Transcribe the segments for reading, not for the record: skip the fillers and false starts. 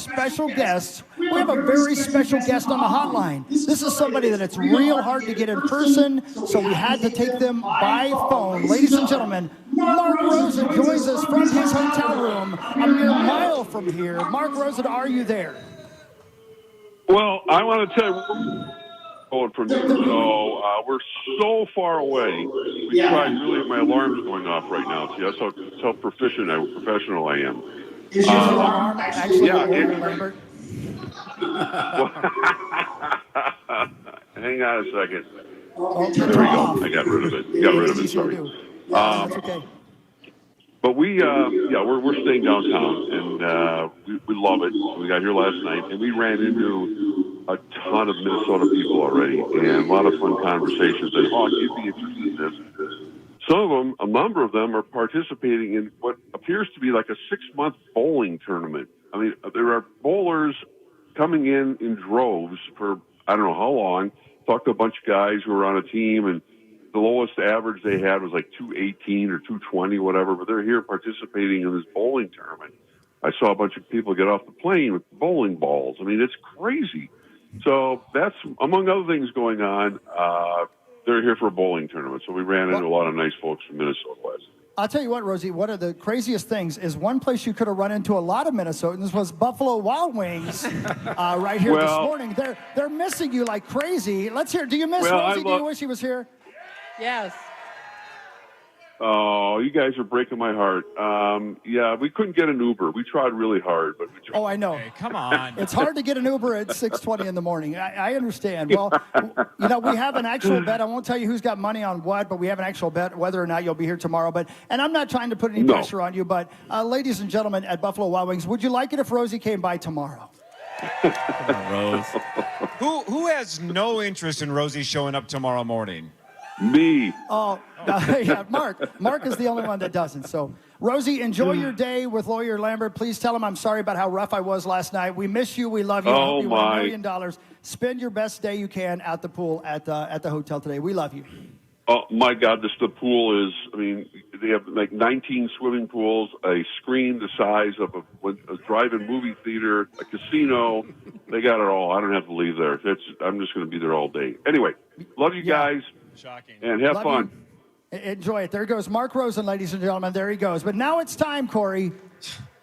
special guests. We have a very special guest on the hotline. This is somebody that it's real hard to get in person, so we had to take them by phone. Ladies and gentlemen, Mark Rosen joins us from his hotel room a mere mile from here. Mark Rosen, are you there? Well, I want to tell you, going from here, so we're so far away. We tried really, my alarm's going off right now. See, that's how professional I am. Is your alarm actually Lambert? Hang on a second. Oh, there we go. I got rid of it. Sorry. That's okay. But we're staying downtown, and we love it. We got here last night, and we ran into a ton of Minnesota people already, and a lot of fun conversations. And you'd be interested in this. Some of them, a number of them, are participating in what appears to be like a 6-month bowling tournament. I mean, there are bowlers coming in droves for I don't know how long. Talked to a bunch of guys who were on a team, and the lowest average they had was like 218 or 220, whatever, but they're here participating in this bowling tournament. I saw a bunch of people get off the plane with bowling balls. I mean, it's crazy. So that's, among other things going on, they're here for a bowling tournament. So we ran into a lot of nice folks from Minnesota last night. I'll tell you what, Rosie, one of the craziest things is one place you could have run into a lot of Minnesotans was Buffalo Wild Wings right here this morning. They're missing you like crazy. Let's hear, do you miss Rosie? Do you wish he was here? Yes. Oh, you guys are breaking my heart. Yeah, we couldn't get an Uber. We tried really hard, but we tried. Oh, I know. Hey, come on. It's hard to get an Uber at 6:20 in the morning. I understand. Well, you know, we have an actual bet. I won't tell you who's got money on what, but we have an actual bet whether or not you'll be here tomorrow. And I'm not trying to put any pressure on you, but ladies and gentlemen at Buffalo Wild Wings, would you like it if Rosie came by tomorrow? Come on, Rose. Who has no interest in Rosie showing up tomorrow morning? Me. Oh, yeah, Mark. Mark is the only one that doesn't. So, Rosie, enjoy your day with Lawyer Lambert. Please tell him I'm sorry about how rough I was last night. We miss you. We love you. I hope you win $1 million. Spend your best day you can at the pool at the hotel today. We love you. Oh, my God, the pool is, I mean, they have like 19 swimming pools, a screen the size of a drive-in movie theater, a casino. They got it all. I don't have to leave there. I'm just going to be there all day. Anyway, love you guys. Shocking. And have fun. Enjoy it. There goes Mark Rosen, ladies and gentlemen. There he goes. But now it's time, Corey,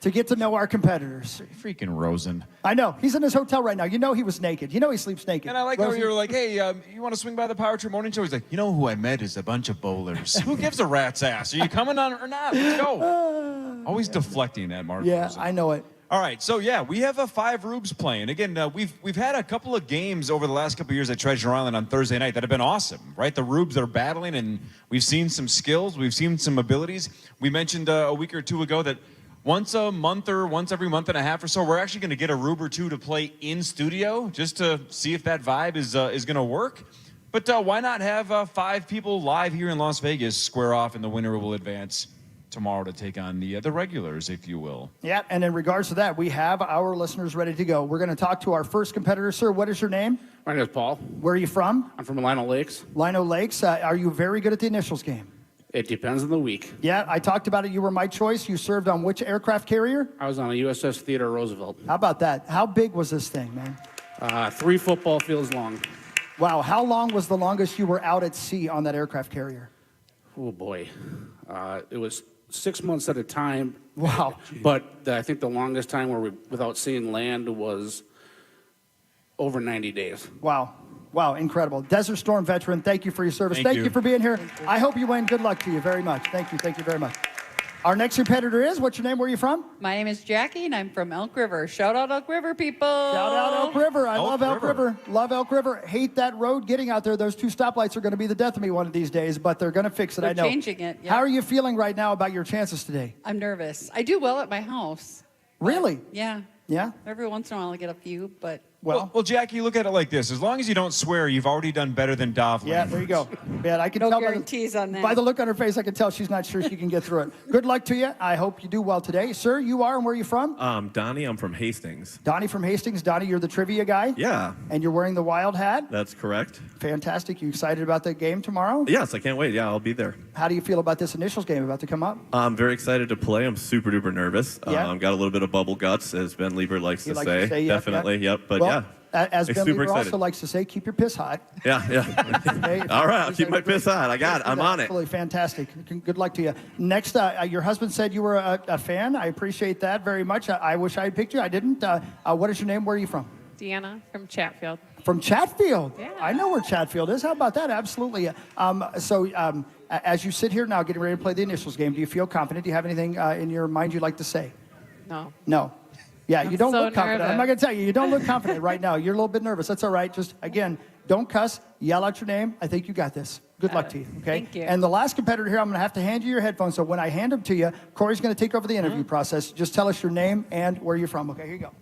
to get to know our competitors. Freaking Rosen. I know. He's in his hotel right now. You know he was naked. You know he sleeps naked. And I like Rosie, how you were like, hey, you want to swing by the Power Trip Morning Show? He's like, you know who I met is a bunch of bowlers. Who gives a rat's ass? Are you coming on or not? Let's go. Always deflecting that, Mark Rosen. I know it. All right, so yeah, we have 5 Rubes playing. Again, we've had a couple of games over the last couple of years at Treasure Island on Thursday night that have been awesome, right? The Rubes are battling, and we've seen some skills, we've seen some abilities. We mentioned a week or two ago that once a month or once every month and a half or so, we're actually going to get a Rube or two to play in studio just to see if that vibe is going to work. But why not have 5 people live here in Las Vegas square off, and the winner will advance tomorrow to take on the regulars, if you will. Yeah, and in regards to that, we have our listeners ready to go. We're going to talk to our first competitor. Sir, what is your name? My name is Paul. Where are you from? I'm from Lino Lakes. Lino Lakes. Are you very good at the initials game? It depends on the week. Yeah, I talked about it. You were my choice. You served on which aircraft carrier? I was on a USS Theodore Roosevelt. How about that? How big was this thing, man? 3 football fields long. Wow. How long was the longest you were out at sea on that aircraft carrier? Oh, boy. It was 6 months at a time. Wow. But I think the longest time where we without seeing land was over 90 days. Wow. Wow, incredible. Desert Storm veteran, thank you for your service. Thank you for being here. I hope you win. Good luck to you very much. Thank you very much. Our next competitor is, what's your name? Where are you from? My name is Jackie, and I'm from Elk River. Shout out Elk River, people. Shout out Elk River. I love Elk River. Love Elk River. Hate that road getting out there. Those 2 stoplights are going to be the death of me one of these days, but they're going to fix it, I know. They're changing it, yeah. How are you feeling right now about your chances today? I'm nervous. I do well at my house. Really? Yeah. Yeah? Every once in a while I get a few, but Well, Jackie, look at it like this. As long as you don't swear, you've already done better than Dovlin. Yeah, there you go. Man, I can No tell guarantees on that. by the look on her face, I can tell she's not sure she can get through it. Good luck to you. I hope you do well today. Sir, you are, and where are you from? Donnie, I'm from Hastings. Donnie from Hastings. Donnie, you're the trivia guy? Yeah. And you're wearing the wild hat? That's correct. Fantastic. You excited about the game tomorrow? Yes, I can't wait. Yeah, I'll be there. How do you feel about this initials game about to come up? I'm very excited to play. I'm super duper nervous. Yeah. Got a little bit of bubble guts, as Ben Lieber likes to You like say. to say, yep, Definitely, yep. yep. But Well, as I'm Ben super Lieber excited. also likes to say, keep your piss hot. Yeah. Okay? All right, I'll keep my piss hot. I got it. I'm on it. Absolutely fantastic. Good luck to you. Next, your husband said you were a fan. I appreciate that very much. I wish I had picked you. I didn't. What is your name? Where are you from? Deanna from Chatfield. From Chatfield. Yeah. I know where Chatfield is. How about that? Absolutely. As you sit here now getting ready to play the initials game, do you feel confident? Do you have anything in your mind you'd like to say? No. No. Yeah, you don't so look confident. I'm not nervous. going to tell you. You don't look confident right now. You're a little bit nervous. That's all right. Just, again, don't cuss. Yell out your name. I think you got this. Good luck to you, okay? Thank you. And the last competitor here, I'm going to have to hand you your headphones. So when I hand them to you, Corey's going to take over the interview process. Just tell us your name and where you're from. Okay, here you go.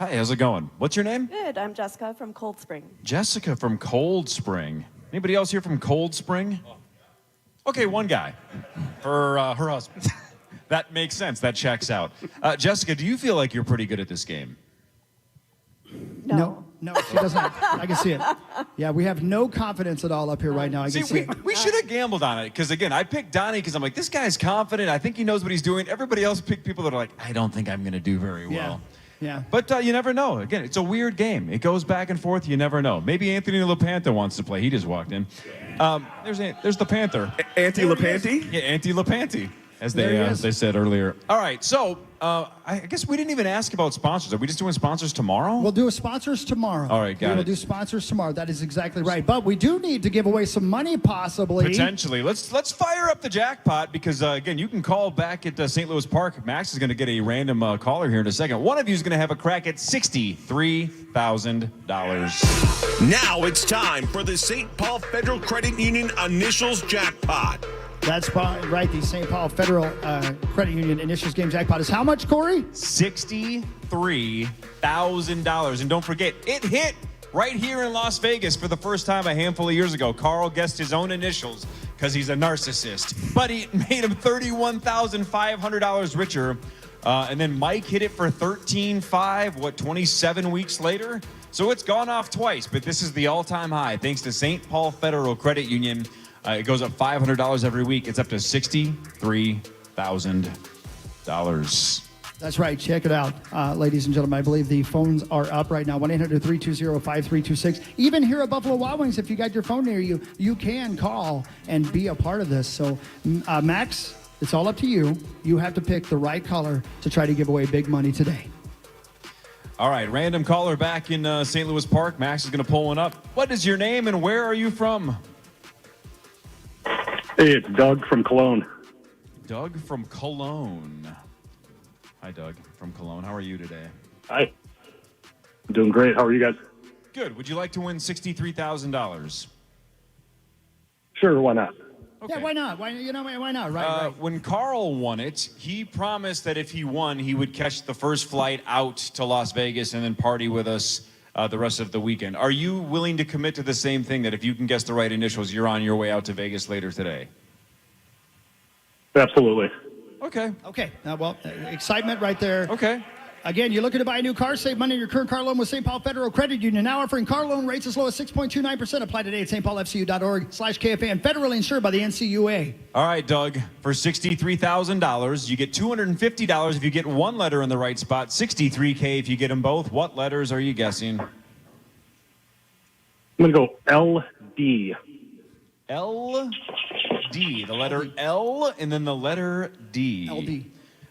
Hi, how's it going? What's your name? Good. I'm Jessica from Cold Spring. Jessica from Cold Spring. Anybody else here from Cold Spring? Okay, one guy for her husband. That makes sense. That checks out. Jessica, do you feel like you're pretty good at this game? No, she doesn't. I can see it. Yeah, we have no confidence at all up here right now. I can see it. We should have gambled on it because, again, I picked Donnie because I'm like, this guy's confident. I think he knows what he's doing. Everybody else picked people that are like, I don't think I'm going to do very well. Yeah. But you never know. Again, it's a weird game. It goes back and forth. You never know. Maybe Anthony LaPantha wants to play. He just walked in. There's the Panther. Anti-Lepanti? Yeah, Anti-Lepanti, as There he they is. they said earlier. All right, so I guess we didn't even ask about sponsors. Are we just doing sponsors tomorrow? We'll do sponsors tomorrow. All right, got We will it. do sponsors tomorrow. That is exactly right. But we do need to give away some money, possibly. Potentially. Let's fire up the jackpot because, again, you can call back at St. Louis Park. Max is going to get a random caller here in a second. One of you is going to have a crack at $63,000. Now it's time for the St. Paul Federal Credit Union Initials Jackpot. That's right. The St. Paul Federal Credit Union Initials Game Jackpot is how much, Corey? $63,000. And don't forget, it hit right here in Las Vegas for the first time a handful of years ago. Carl guessed his own initials because he's a narcissist. But he made him $31,500 richer. And then Mike hit it for $13,500, 27 weeks later? So it's gone off twice, but this is the all-time high thanks to St. Paul Federal Credit Union. It goes up $500 every week. It's up to $63,000. That's right. Check it out, ladies and gentlemen. I believe the phones are up right now. 1-800-320-5326. Even here at Buffalo Wild Wings, if you got your phone near you, you can call and be a part of this. So, Max, it's all up to you. You have to pick the right color to try to give away big money today. All right, random caller back in St. Louis Park. Max is going to pull one up. What is your name and where are you from? Hey, it's Doug from Cologne. Doug from Cologne. Hi, Doug from Cologne. How are you today? Hi. I'm doing great. How are you guys? Good. Would you like to win $63,000? Sure, why not? Yeah, why not? Why not? Right. When Carl won it, he promised that if he won, he would catch the first flight out to Las Vegas and then party with us the rest of the weekend. Are you willing to commit to the same thing, that if you can guess the right initials, you're on your way out to Vegas later today? Absolutely. Okay. Okay. Well, excitement right there. Okay. Again, you're looking to buy a new car, save money on your current car loan with St. Paul Federal Credit Union. Now offering car loan rates as low as 6.29%. Apply today at stpaulfcu.org/KFAN. Federally insured by the NCUA. All right, Doug. For $63,000, you get $250 if you get one letter in the right spot, $63K if you get them both. What letters are you guessing? I'm going to go LD. LD. The letter L and then the letter D. LD.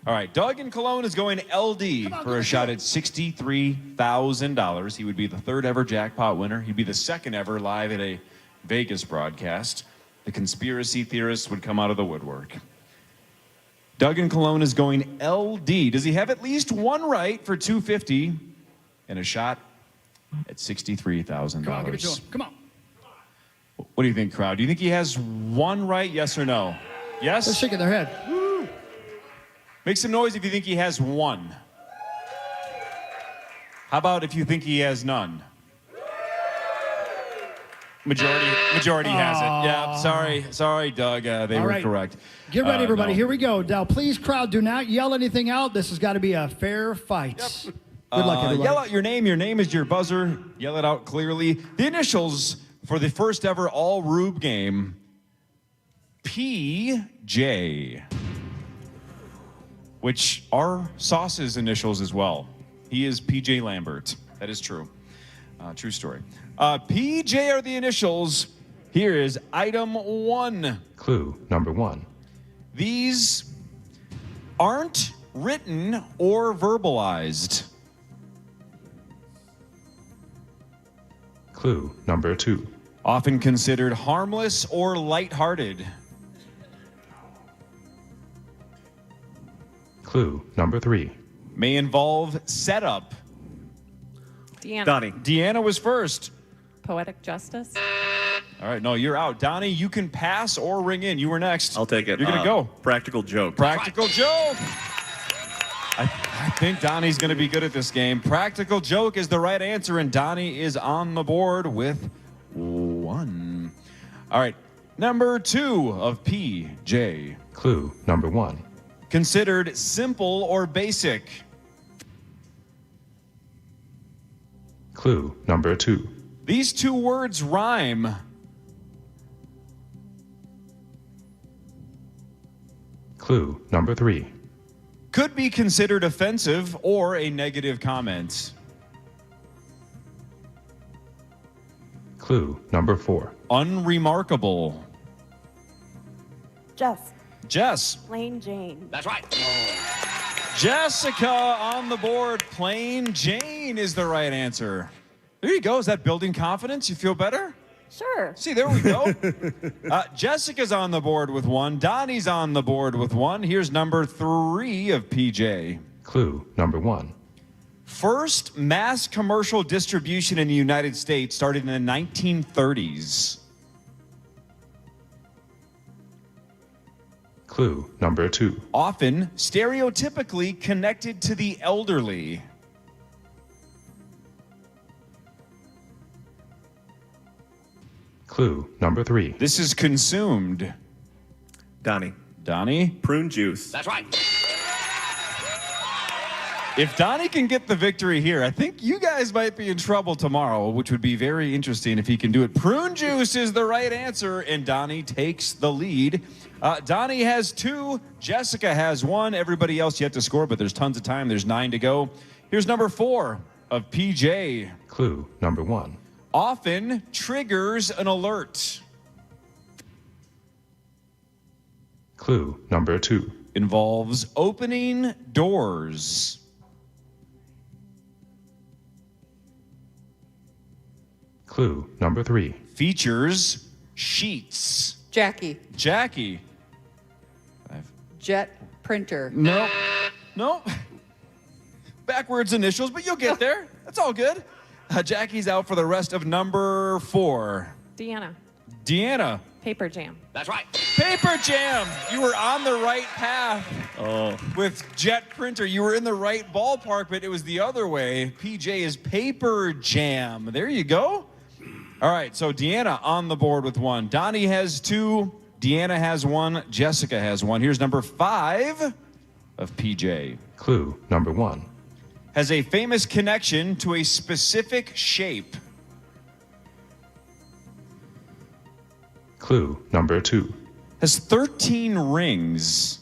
All right, Doug in Cologne is going LD for a shot at $63,000. He would be the third ever jackpot winner. He'd be the second ever live at a Vegas broadcast. The conspiracy theorists would come out of the woodwork. Doug in Cologne is going LD. Does he have at least one right for $250 and a shot at $63,000? Come on, give it to him. Come on. What do you think, crowd? Do you think he has one right, yes or no? Yes? They're shaking their head. Make some noise if you think he has one. How about if you think he has none? Majority has it. Yeah, sorry, Doug. They All were right. correct. Get ready, everybody. No. Here we go. Now, please, crowd, do not yell anything out. This has got to be a fair fight. Yep. Good luck, everybody. Yell out your name. Your name is your buzzer. Yell it out clearly. The initials for the first ever all Rube game, PJ, which are Sauce's initials as well. He is PJ Lambert. That is true. True story. PJ are the initials. Here is item 1. Clue number 1. These aren't written or verbalized. Clue number 2. Often considered harmless or lighthearted. Clue number 3. May involve setup. Deanna. Donnie. Deanna was first. Poetic justice. All right, no, you're out. Donnie, you can pass or ring in. You were next. I'll take it. You're going to go. Practical joke. Practical joke. I think Donnie's going to be good at this game. Practical joke is the right answer, and Donnie is on the board with 1. All right, number 2 of PJ. Clue number 1. Considered simple or basic. Clue number 2. These 2 words rhyme. Clue number 3. Could be considered offensive or a negative comment. Clue number 4. Unremarkable. Jess. Plain Jane. That's right. Jessica on the board. Plain Jane is the right answer. There you go. Is that building confidence? You feel better? Sure. See, there we go. Jessica's on the board with 1. Donnie's on the board with 1. Here's number 3 of PJ. Clue number 1. First mass commercial distribution in the United States started in the 1930s. Clue number 2. Often stereotypically connected to the elderly. Clue number 3. This is consumed. Donnie. Donnie? Prune juice. That's right. If Donnie can get the victory here, I think you guys might be in trouble tomorrow, which would be very interesting if he can do it. Prune juice is the right answer, and Donnie takes the lead. Donnie has 2. Jessica has 1. Everybody else yet to score, but there's tons of time. There's 9 to go. Here's number 4 of PJ. Clue number 1. Often triggers an alert. Clue number 2. Involves opening doors. Clue number 3. Features sheets. Jackie. Jackie. Jet printer. Nope. Nope. Backwards initials, but you'll get there. That's all good. Jackie's out for the rest of number 4. Deanna. Deanna. Paper jam. That's right. Paper jam. You were on the right path with jet printer. You were in the right ballpark, but it was the other way. PJ is paper jam. There you go. All right, so Deanna on the board with 1. Donnie has 2. Deanna has 1. Jessica has 1. Here's number 5 of PJ. Clue number 1. Has a famous connection to a specific shape. Clue number 2. Has 13 rings.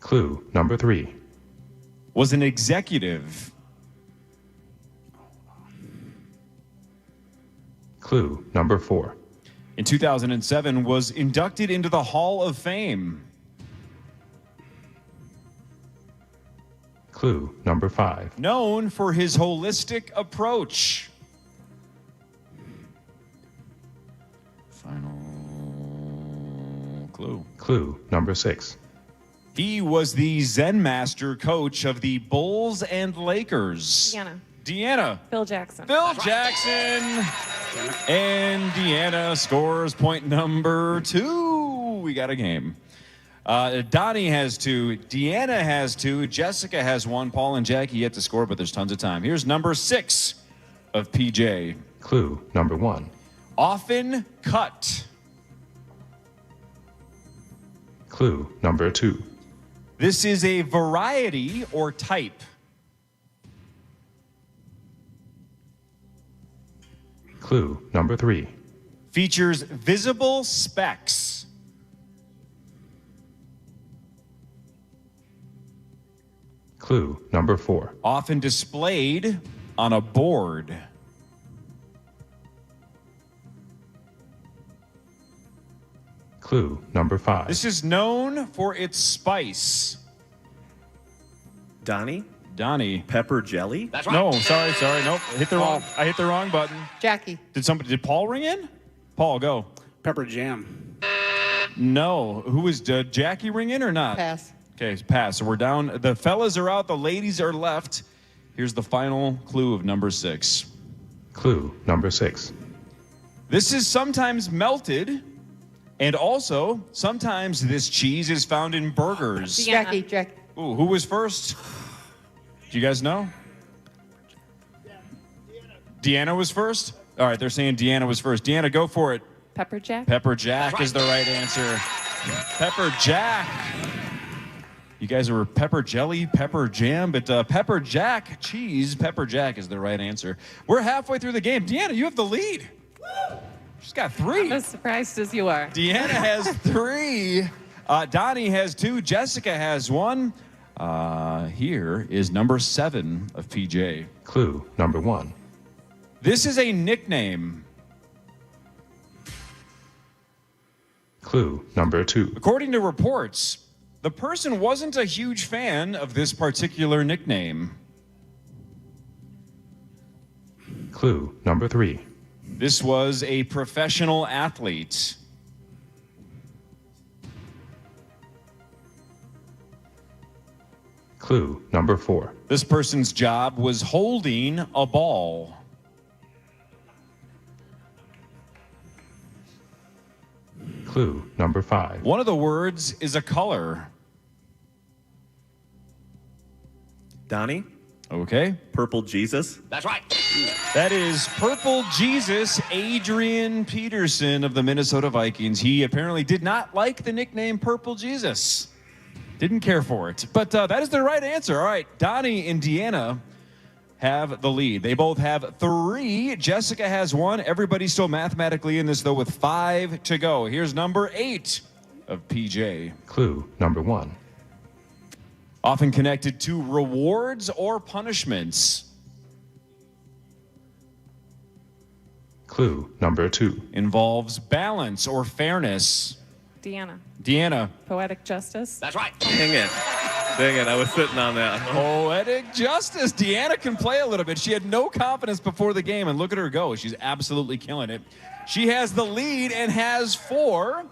Clue number 3. Was an executive. Clue number 4. In 2007, was inducted into the Hall of Fame. Clue number 5. Known for his holistic approach. Final clue. Clue number 6. He was the Zen master coach of the Bulls and Lakers. Deanna. Deanna. Phil Jackson. Phil Jackson. And Deanna scores point number 2. we got a game. Donnie has 2. Deanna has 2. Jessica has 1. Paul and Jackie yet to score, but there's tons of time. Here's number 6 of PJ. Clue number 1. Often cut. Clue number 2. This is a variety or type. Clue number 3. Features visible specks. Clue number 4. Often displayed on a board. Clue number 5. This is known for its spice. Donnie? Donnie. Pepper jelly? That's No, sorry. Nope. I hit the wrong button. Jackie. Did Paul ring in? Paul, go. Pepper jam. No. Who was Jackie ring in or not? Pass. Okay, pass. So we're down. The fellas are out. The ladies are left. Here's the final clue of number 6. Clue number 6. This is sometimes melted, and also sometimes this cheese is found in burgers. Deanna. Jackie. Ooh, who was first? Do you guys know? Deanna was first? All right, they're saying Deanna was first. Deanna, go for it. Pepper jack. Pepper jack is the right answer. Pepper jack. You guys were pepper jelly, pepper jam, but pepper jack cheese, pepper jack is the right answer. We're halfway through the game. Deanna, you have the lead. She's got 3. I'm as surprised as you are. Deanna has 3. Donnie has 2. Jessica has 1. Here is number 7 of PJ. Clue number 1. This is a nickname. Clue number 2. According to reports, the person wasn't a huge fan of this particular nickname. Clue number 3. This was a professional athlete. Clue number 4. This person's job was holding a ball. Clue number 5. One of the words is a color. Donnie? Okay. Purple Jesus? That's right. That is Purple Jesus Adrian Peterson of the Minnesota Vikings. He apparently did not like the nickname Purple Jesus. Didn't care for it. But that is the right answer. All right, Donnie and Deanna have the lead. They both have 3. Jessica has 1. Everybody's still mathematically in this, though, with 5 to go. Here's number 8 of PJ. Clue number 1. Often connected to rewards or punishments. Clue number 2. Involves balance or fairness. Deanna. Deanna. Poetic justice. That's right. Dang it. I was sitting on that. Poetic justice. Deanna can play a little bit. She had no confidence before the game, and look at her go. She's absolutely killing it. She has the lead and has 4.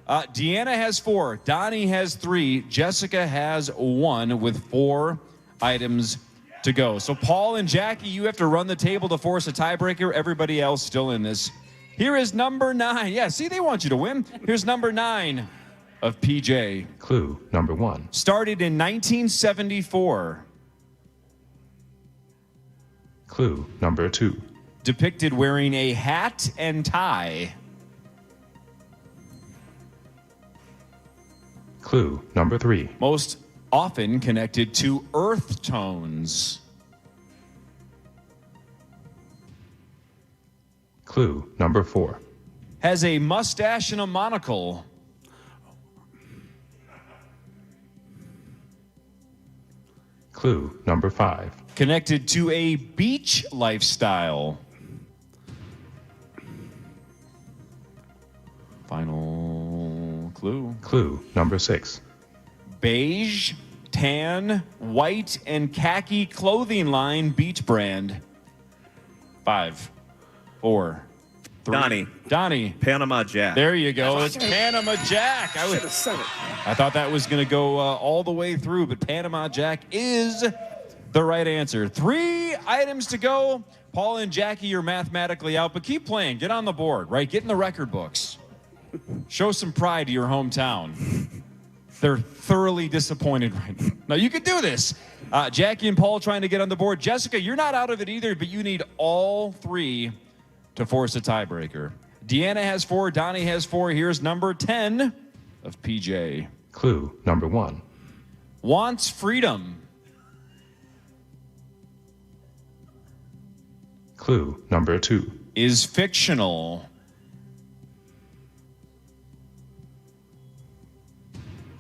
Deanna has 4. Donnie has 3. Jessica has 1 with 4 items to go. So Paul and Jackie, you have to run the table to force a tiebreaker. Everybody else still in this. Here is number 9. Yeah, see, they want you to win. Here's number 9 of PJ. Clue number 1. Started in 1974. Clue number 2. Depicted wearing a hat and tie. Clue number 3. Most often connected to earth tones. Clue number 4. Has a mustache and a monocle. Clue number 5. Connected to a beach lifestyle. Final clue. Clue number 6. Beige, tan, white, and khaki clothing line beach brand. 5, 4, 3. Donnie. Panama Jack. There you go. It's Panama Jack. Should have said it. I thought that was going to go all the way through, but Panama Jack is the right answer. 3 items to go. Paul and Jackie, you're mathematically out, but keep playing. Get on the board, right? Get in the record books. Show some pride to your hometown. They're thoroughly disappointed right now. Now, you can do this. Jackie and Paul trying to get on the board. Jessica, you're not out of it either, but you need all three to force a tiebreaker. Deanna has 4. Donnie has 4. Here's number 10 of PJ. Clue number 1. Wants freedom. Clue number 2. Is fictional.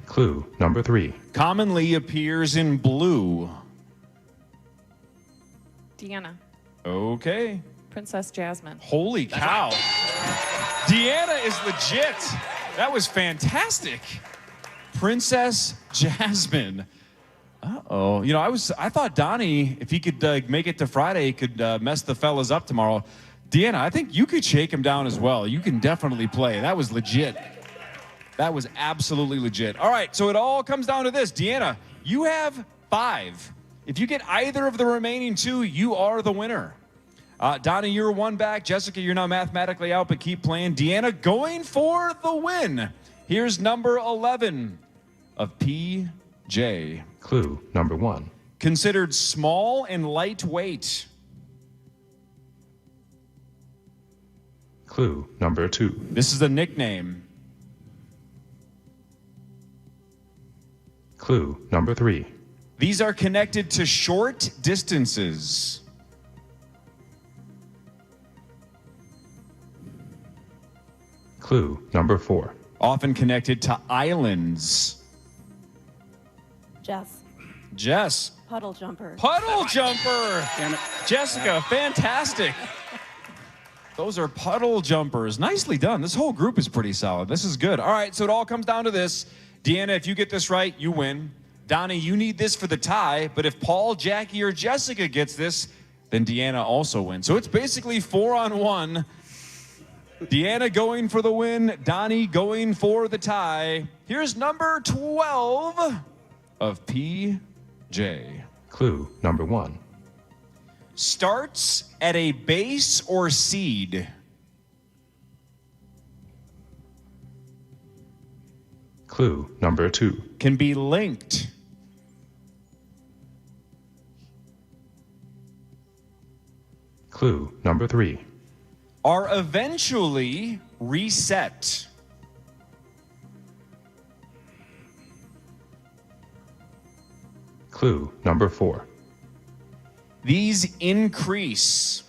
Clue number 3. Commonly appears in blue. Deanna. Okay. Princess Jasmine. Holy cow. Deanna is legit. That was fantastic. Princess Jasmine. Uh-oh. You know, I thought Donnie, if he could make it to Friday, he could mess the fellas up tomorrow. Deanna, I think you could shake him down as well. You can definitely play. That was legit. That was absolutely legit. All right, so it all comes down to this. Deanna, you have 5. If you get either of the remaining 2, you are the winner. Donnie, you're 1 back. Jessica, you're now mathematically out, but keep playing. Deanna going for the win. Here's number 11 of PJ. Clue number 1. Considered small and lightweight. Clue number 2. This is a nickname. Clue number 3. These are connected to short distances. Clue number 4. Often connected to islands. Jess. Puddle jumper. Puddle jumper. Damn it. Jessica, fantastic. Those are puddle jumpers. Nicely done. This whole group is pretty solid. This is good. All right, so it all comes down to this. Deanna, if you get this right, you win. Donnie, you need this for the tie, but if Paul, Jackie, or Jessica gets this, then Deanna also wins. So it's basically 4-on-1. Deanna going for the win, Donnie going for the tie. Here's number 12 of PJ. Clue number 1. Starts at a base or seed. Clue number 2. Can be linked. Clue number 3. Are eventually reset. Clue number 4. These increase.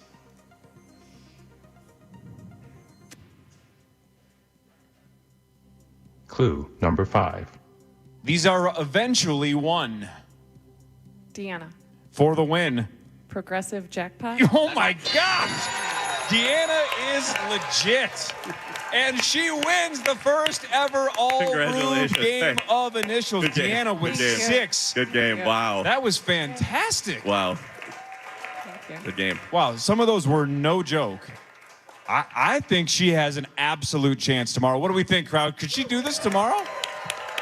Clue number 5. These are eventually won. Deanna. For the win. Progressive jackpot. Oh my gosh! Deanna is legit. And she wins the first ever all-room game of initials. Good game. Deanna with Good game. 6. Good game. Wow. That was fantastic. Wow. Thank you. Good game. Wow, some of those were no joke. I think she has an absolute chance tomorrow. What do we think, crowd? Could she do this tomorrow?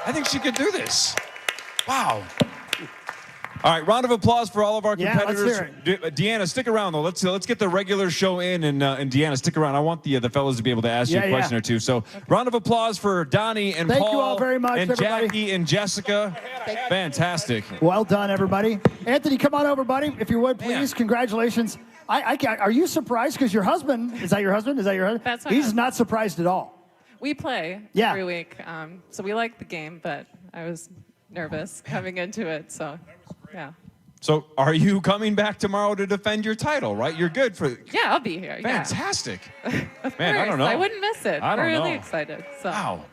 I think she could do this. Wow. All right, round of applause for all of our competitors. Let's hear it. Deanna, stick around though. Let's get the regular show in, and Deanna, stick around. I want the fellas to be able to ask you a question or two. So, round of applause for Donnie and Thank Paul, you all very much, and everybody. Jackie and Jessica. Fantastic. Well done, everybody. Anthony, come on over, buddy, if you would, please. Man. Congratulations. Are you surprised? Because your husband, is that your husband? Is that your husband? That's my He's husband. not surprised at all. We play Yeah. every week, so we like the game, but I was nervous coming into it, so yeah. So, are you coming back tomorrow to defend your title, right? You're good for... Yeah, I'll be here. Fantastic. Of Man, I course. don't know. I wouldn't miss it. I don't really know. excited. So. Wow.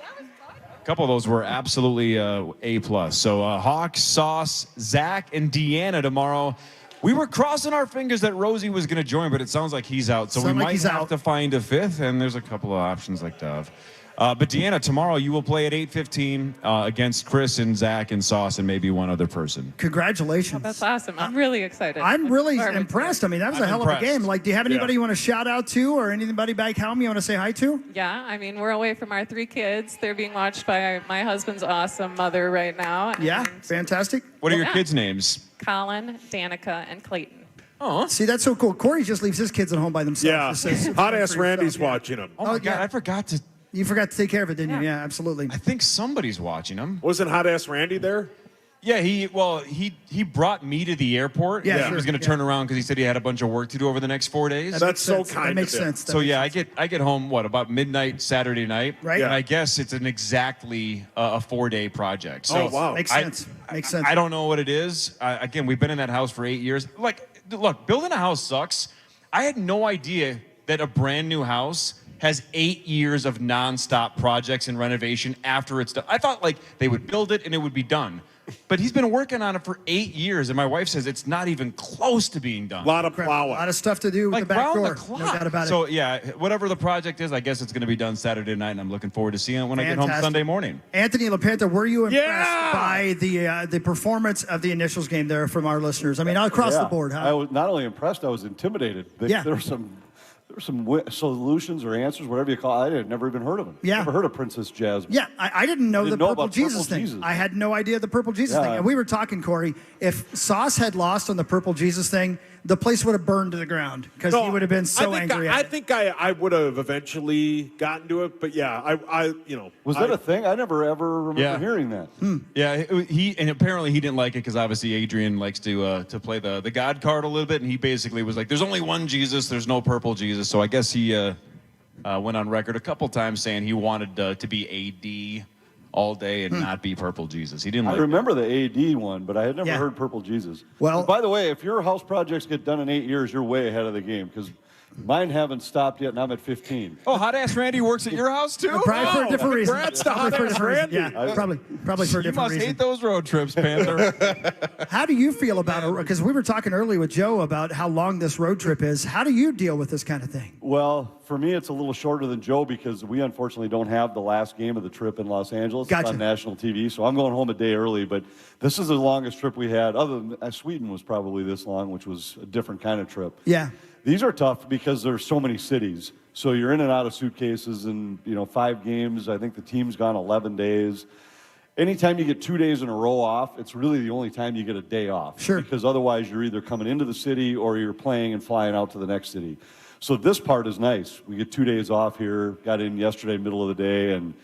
A couple of those were absolutely A+. So, Hawk, Sauce, Zach, and Deanna tomorrow. We were crossing our fingers that Rosie was going to join, but it sounds like he's out. So we might have to find a fifth, and there's a couple of options like Dove. But Deanna, tomorrow you will play at 8:15 against Chris and Zach and Sauce and maybe one other person. Congratulations. That's awesome. I'm really excited. I'm really impressed. I mean, that was a hell of a game. Like, do you have anybody you want to shout out to or anybody back home you want to say hi to? Yeah, I mean, we're away from our 3 kids. They're being watched by my husband's awesome mother right now. Yeah, fantastic. What are your kids' names? Colin, Danica, and Clayton. Oh, see, that's so cool. Corey just leaves his kids at home by themselves. Yeah, Hot Ass Randy's watching them. Oh my God, I forgot to You forgot to take care of it, didn't you? Yeah, absolutely. I think somebody's watching him. Wasn't Hot Ass Randy there? Yeah, he brought me to the airport. Yeah, He was going to turn around because he said he had a bunch of work to do over the next 4 days. That's so kind That makes of him. sense. That So makes yeah, sense. I get home about midnight Saturday night, Right. And I guess it's an exactly a 4-day project. So Oh, wow. Makes sense. Makes sense. I don't know what it is. Again, we've been in that house for 8 years. Like, look, building a house sucks. I had no idea that a brand new house has 8 years of nonstop projects and renovation after it's done. I thought like they would build it and it would be done. But he's been working on it for 8 years, and my wife says it's not even close to being done. A lot of A plowing. lot of stuff to do with Like the back round door. the clock. No doubt about it. So yeah, whatever the project is, I guess it's going to be done Saturday night, and I'm looking forward to seeing it when I get home Fantastic. Sunday morning. Anthony LaPanta, were you impressed Yeah! by the performance of the initials game there from our listeners? I mean, across the board, huh? I was not only impressed, I was intimidated. Yeah. There were some solutions or answers, whatever you call it. I had never even heard of them. Yeah. Never heard of Princess Jasmine. Yeah, I didn't know the know Purple about Jesus Purple thing. Jesus. I had no idea the Purple Jesus Yeah. thing. And we were talking, Corey, if Sauce had lost on the Purple Jesus thing, the place would have burned to the ground because he would have been so angry. I at it. think I would have eventually gotten to it, but yeah, I Was that a thing? I never ever remember Yeah. hearing that. Yeah, he and apparently he didn't like it because obviously Adrian likes to play the God card a little bit, and he basically was like, "There's only one Jesus, there's no purple Jesus." So I guess he went on record a couple times saying he wanted to be AD all day and not be purple Jesus. He didn't I like. remember the AD one, but I had never Yeah. heard Purple Jesus. Well- And by the way, if your house projects get done in 8 years, you're way ahead of the game because mine haven't stopped yet, and I'm at 15. Oh, Hot Ass Randy works at your house too? Probably for a different reason. congrats to Probably for a Hot Ass different reason. Randy. Yeah, probably for a You different must reason. hate those road trips, Panther. How do you feel about it? Because we were talking earlier with Joe about how long this road trip is. How do you deal with this kind of thing? Well, for me, it's a little shorter than Joe because we unfortunately don't have the last game of the trip in Los Angeles. Gotcha. It's on national TV, so I'm going home a day early. But this is the longest trip we had. Other than Sweden was probably this long, which was a different kind of trip. Yeah. These are tough because there's so many cities. So you're in and out of suitcases and, 5 games. I think the team's gone 11 days. Anytime you get 2 days in a row off, it's really the only time you get a day off. Sure. Because otherwise you're either coming into the city or you're playing and flying out to the next city. So this part is nice. We get 2 days off here, got in yesterday, middle of the day, and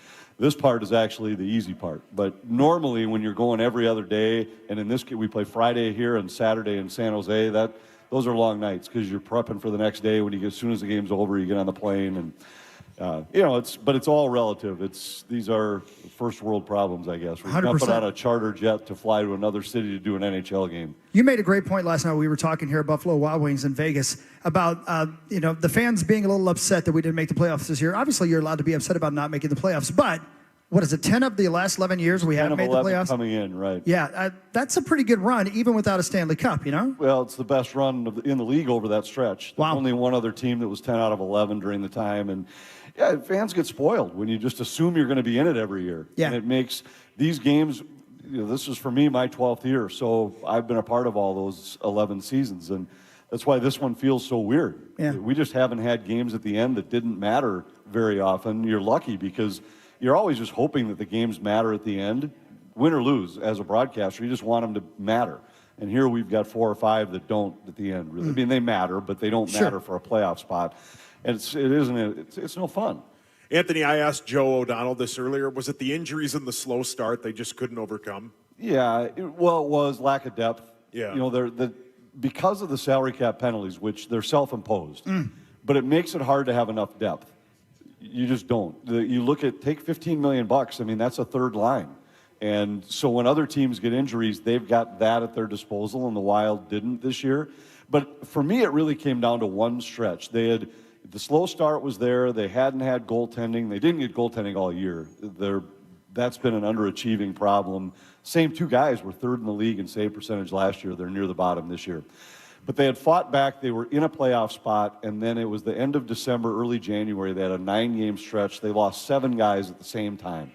this part is actually the easy part. But normally when you're going every other day, and in this case we play Friday here and Saturday in San Jose, those are long nights because you're prepping for the next day. As soon as the game's over, you get on the plane, and but it's all relative. These are first world problems, I guess. We're 100%. jumping on a charter jet to fly to another city to do an NHL game. You made a great point last night. We were talking here at Buffalo Wild Wings in Vegas about the fans being a little upset that we didn't make the playoffs this year. Obviously, you're allowed to be upset about not making the playoffs, but what is it? 10 of the last 11 years we haven't 10 of made the 11 playoffs. coming in, right? Yeah, that's a pretty good run, even without a Stanley Cup. Well, it's the best run in the league over that stretch. Wow. There's only one other team that was 10 out of 11 during the time, and yeah, fans get spoiled when you just assume you're going to be in it every year. Yeah. And it makes these games. This is for me my 12th year, so I've been a part of all those 11 seasons, and that's why this one feels so weird. Yeah. We just haven't had games at the end that didn't matter very often. You're lucky because you're always just hoping that the games matter at the end, win or lose. As a broadcaster, you just want them to matter. And here we've got 4 or 5 that don't at the end. Really. I mean, they matter, but they don't matter for a playoff spot. And it's no fun. Anthony, I asked Joe O'Donnell this earlier. Was it the injuries and the slow start they just couldn't overcome? Yeah, it was lack of depth. Yeah. Because of the salary cap penalties, which they're self-imposed, but it makes it hard to have enough depth. You just don't. You look at, take $15 million. I mean, that's a third line. And so when other teams get injuries, they've got that at their disposal, and the Wild didn't this year. But for me, it really came down to one stretch. The slow start was there. They hadn't had goaltending. They didn't get goaltending all year. That's been an underachieving problem. Same 2 guys were third in the league in save percentage last year. They're near the bottom this year. But they had fought back. They were in a playoff spot, and then it was the end of December, early January. They had a 9-game stretch. They lost 7 guys at the same time.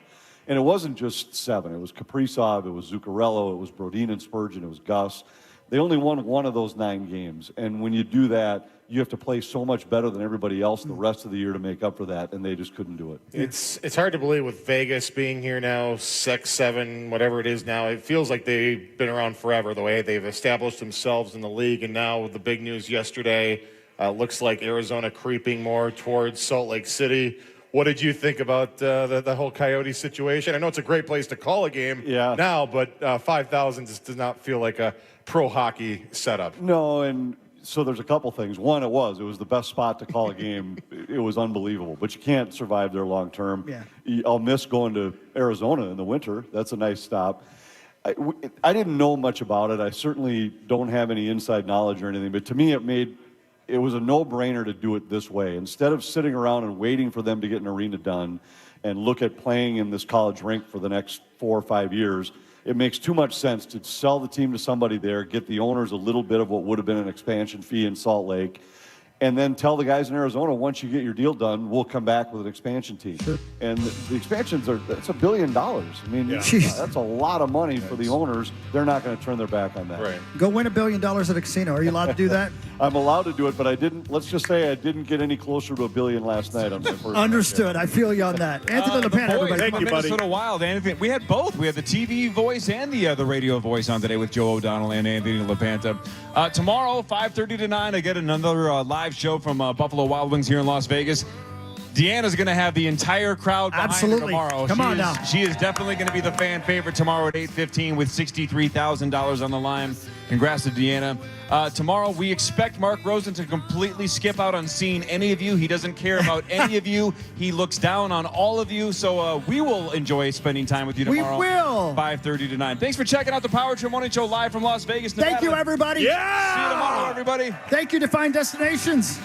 And it wasn't just 7. It was Kaprizov, it was Zuccarello, it was Brodin and Spurgeon, it was Gus. They only won 1 of those 9 games. And when you do that, you have to play so much better than everybody else the rest of the year to make up for that, and they just couldn't do it. It's hard to believe with Vegas being here now, 6, 7, whatever it is now. It feels like they've been around forever, the way they've established themselves in the league. And now with the big news yesterday, looks like Arizona creeping more towards Salt Lake City. what did you think about the whole Coyote situation? I know it's a great place to call a game now, but 5,000 just does not feel like a pro hockey setup. No, and so there's a couple things. One, it was the best spot to call a game. It was unbelievable, but you can't survive there long term. Yeah. I'll miss going to Arizona in the winter. That's a nice stop. I didn't know much about it. I certainly don't have any inside knowledge or anything, but to me it was a no-brainer to do it this way. Instead of sitting around and waiting for them to get an arena done and look at playing in this college rink for the next 4 or 5 years, it makes too much sense to sell the team to somebody there, get the owners a little bit of what would have been an expansion fee in Salt Lake, and then tell the guys in Arizona, once you get your deal done, we'll come back with an expansion team. Sure. And the expansions that's $1 billion. I mean, that's a lot of money for the owners. They're not going to turn their back on that. Right. Go win $1 billion at a casino. Are you allowed to do that? I'm allowed to do it, but I didn't. Let's just say I didn't get any closer to $1 billion last night on my first. Understood. I feel you on that. Anthony LePant, everybody. Thank you, buddy. Minnesota Wild. Anthony, we had both. We had the TV voice and the radio voice on today with Joe O'Donnell and Anthony LePanta. Tomorrow, 5:30 to 9, I get another live show from Buffalo Wild Wings here in Las Vegas. Deanna's going to have the entire crowd behind her tomorrow. Come on now. She is definitely going to be the fan favorite tomorrow at 8:15 with $63,000 on the line. Congrats to Deanna. Tomorrow, we expect Mark Rosen to completely skip out on seeing any of you. He doesn't care about any of you. He looks down on all of you. So we will enjoy spending time with you tomorrow. We will. 5:30 to 9. Thanks for checking out the Power Trip Morning Show live from Las Vegas, Nevada. Thank you, everybody. Yeah! See you tomorrow, everybody. Thank you, Define Destinations.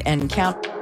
And count.